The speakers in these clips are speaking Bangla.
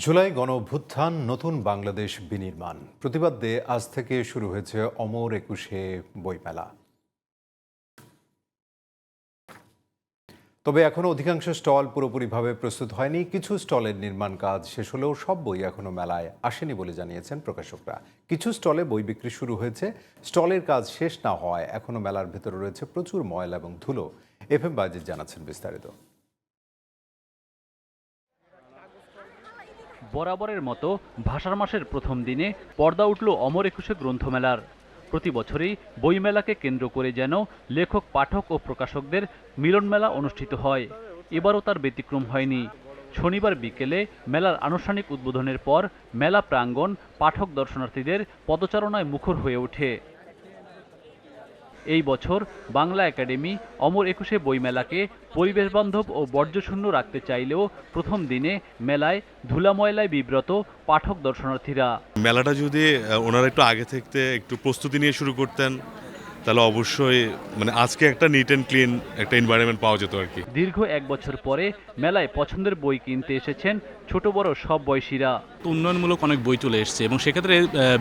জুলাই গণঅভ্যুত্থান নতুন বাংলাদেশ বিনির্মাণ প্রতিবাদে আজ থেকে শুরু হয়েছে অমর একুশে বইমেলা। তবে এখনো অধিকাংশ স্টল পুরোপুরিভাবে প্রস্তুত হয়নি। কিছু স্টলের নির্মাণ কাজ শেষ হলেও সব বই এখনো মেলায় আসেনি বলে জানিয়েছেন প্রকাশকরা। কিছু স্টলে বই বিক্রি শুরু হয়েছে। স্টলের কাজ শেষ না হওয়ায় এখনো মেলার ভেতরে রয়েছে প্রচুর ময়লা এবং ধুলো। FM বাজিদ জানাচ্ছেন বিস্তারিত। বরাবরের মতো ভাষার মাসের প্রথম দিনে পর্দা উঠল অমর একুশে গ্রন্থমেলার। প্রতি বছরই বইমেলাকে কেন্দ্র করে যেন লেখক, পাঠক ও প্রকাশকদের মিলনমেলা অনুষ্ঠিত হয়। এবারও তার ব্যতিক্রম হয়নি। শনিবার বিকেলে মেলার আনুষ্ঠানিক উদ্বোধনের পর মেলা প্রাঙ্গণ পাঠক দর্শনার্থীদের পদচারণায় মুখর হয়ে ওঠে। এই বছর বাংলা একাডেমি অমর একুশে বইমেলাকে পরিবেশবান্ধব ও বর্জ্যশূন্য রাখতে চাইলেও প্রথম দিনে মেলায় ধুলা ময়লায় বিব্রত পাঠক দর্শনার্থীরা। মেলাটা যদি ওনারা একটু আগে থেকে একটু প্রস্তুতি নিয়ে শুরু করতেন তাহলে অবশ্যই আজকে একটা নিট অ্যান্ড ক্লিন একটা এনভায়রনমেন্ট পাওয়া যেত আর কি। দীর্ঘ এক বছর পরে মেলায় পছন্দের বই কিনতে এসেছেন ছোট বড় সব বয়সীরা। উন্নয়নমূলক অনেক বই চলে এসেছে এবং সেক্ষেত্রে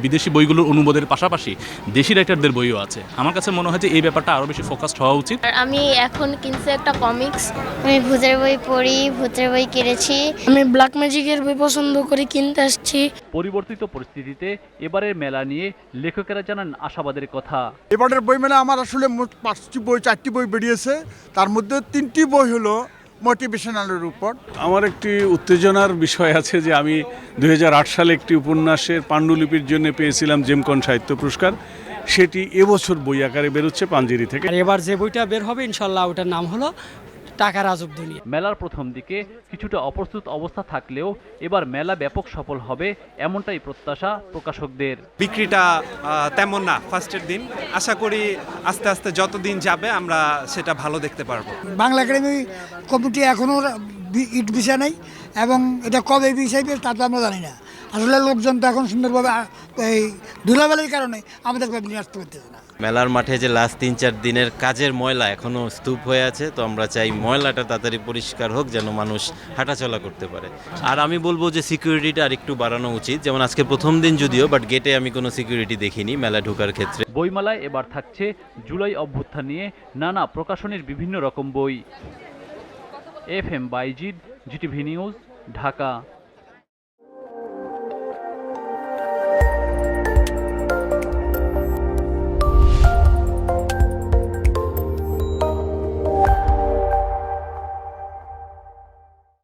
বিদেশি বইগুলোর অনুবাদের পাশাপাশি দেশি রাইটারদের বইও আছে। আমার কাছে মনে হয় যে এই ব্যাপারটা আরও বেশি ফোকাসড হওয়া উচিত। আমি এখন কিনছি একটা কমিক্স। আমি ভূতের বই পড়ি, ভূতের বই কিনেছি। আমি ব্ল্যাক ম্যাজিকের বই পছন্দ করে কিনতে আসছি। পরিবর্তিত পরিস্থিতিতে এবারের মেলা নিয়ে লেখকেরা জানান আশাবাদের কথা। এবারের বইমেলা আমার আসলে মোট 4টি বই বেরিয়েছে। তার মধ্যে 3টি বই হলো মোটিভেশনালের উপর। আমার একটি উত্তেজনার বিষয় আছে যে আমি 2008 সালে একটি উপন্যাসের পাণ্ডুলিপির জন্য পেয়েছিলাম জেমকন সাহিত্য পুরস্কার। সেটি এবছর বই আকারে বেরোচ্ছে পাঞ্জেরি থেকে। আর এবার যে বইটা বের হবে ইনশাল্লাহ ওটার নাম হলো টাকার আজব দুনিয়া। মেলার প্রথম দিকে কিছুটা অপ্রস্তুত অবস্থা থাকলেও এবার মেলা ব্যাপক সফল হবে এমনটাই প্রত্যাশা প্রকাশকদের। বিক্রিটা তেমন না ফার্স্টের দিন, আশা করি আস্তে আস্তে যতদিন যাবে আমরা সেটা ভালো দেখতে পারবো। বাংলা একাডেমি কমিটি এখনও ইট বিষয় নেই এবং এটা কবে বিষয় তা তো আমরা জানি না। আসলে লোকজন তো এখন সুন্দরভাবে এই ধুলাবালির কারণে আমাদের নিয়ে আসতে পারতেছে না। মেলার মাঠে যে লাস্ট 3-4 দিনের কাজের ময়লা এখনো স্তূপ হয়ে আছে, তো আমরা চাই ময়লাটা তাড়াতাড়ি পরিষ্কার হোক যেন মানুষ হাঁটাচলা করতে পারে। আর আমি বলবো যে সিকিউরিটিটা আর একটু বাড়ানো উচিত। যেমন আজকে প্রথম দিন যদিও, বাট গেটে আমি কোনো সিকিউরিটি দেখিনি মেলা ঢোকার ক্ষেত্রে। বইমেলায় এবার থাকছে জুলাই অভ্যুত্থান নিয়ে নানা প্রকাশনীর বিভিন্ন রকম বই। FM বাজিদ, GTV নিউজ, ঢাকা।